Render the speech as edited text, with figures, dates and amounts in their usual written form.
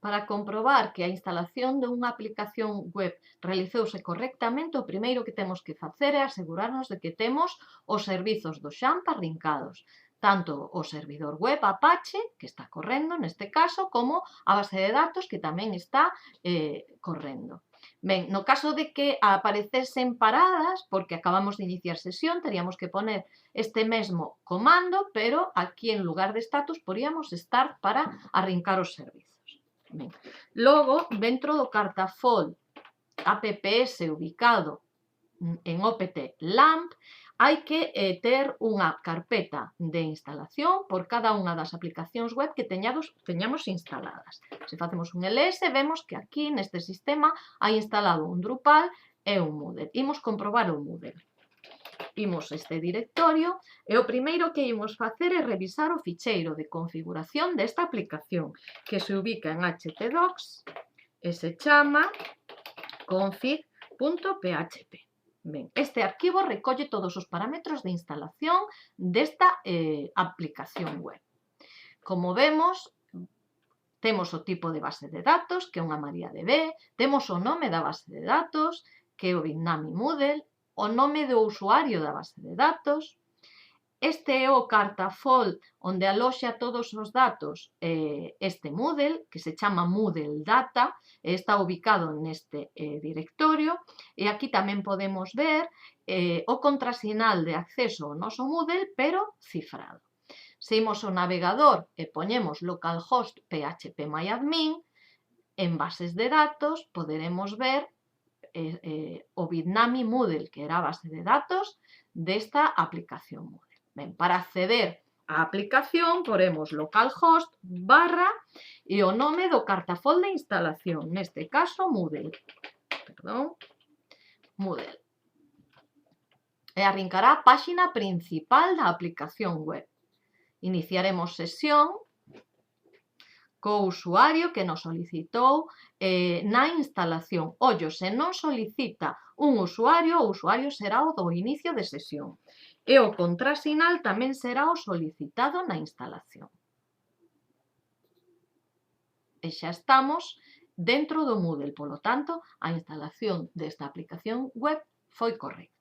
Para comprobar que a instalación dunha aplicación web realizouse correctamente, o primeiro que temos que facer é asegurarnos de que temos os servizos do XAMPP arrincados, tanto o servidor web Apache, que está correndo neste caso, como a base de datos que tamén está correndo. Ben, no caso de que aparecesen paradas, porque acabamos de iniciar sesión, teríamos que poner este mesmo comando, pero aquí en lugar de status poríamos start para arrincar os servizos. Ben. Logo, dentro do Cartafol apps ubicado en opt-lamp, hai que ter unha carpeta de instalación por cada unha das aplicacións web que teñamos instaladas. Se facemos un ls, vemos que aquí neste sistema hai instalado un Drupal e un Moodle. Imos comprobar o Moodle. Imos a este directorio e o primeiro que imos facer é revisar o ficheiro de configuración desta aplicación, que se ubica en htdocs e se chama config.php. Ben, este arquivo recolle todos os parámetros de instalación desta aplicación web. Como vemos, temos o tipo de base de datos, que é unha MariaDB, temos o nome da base de datos, que é o Bitnami Moodle, o nome do usuario da base de datos. Este é o Cartafol onde aloxa todos os datos este Moodle, que se chama Moodle Data, e está ubicado neste directorio, e aquí tamén podemos ver o contrasinal de acceso ao noso Moodle, pero cifrado. Se imos ao navegador e poñemos localhost phpMyAdmin, en bases de datos poderemos ver o Bitnami Moodle, que era a base de datos desta aplicación Moodle. Ben, para acceder á aplicación, poremos localhost barra e o nome do cartafol de instalación, neste caso Moodle. Moodle. E arrincará a páxina principal da aplicación web. Iniciaremos sesión co usuario que nos solicitou na instalación. Ollo, se non solicita un usuario, o usuario será o do inicio de sesión. E o contrasinal tamén será o solicitado na instalación. E xa estamos dentro do Moodle, polo tanto, a instalación desta aplicación web foi correcta.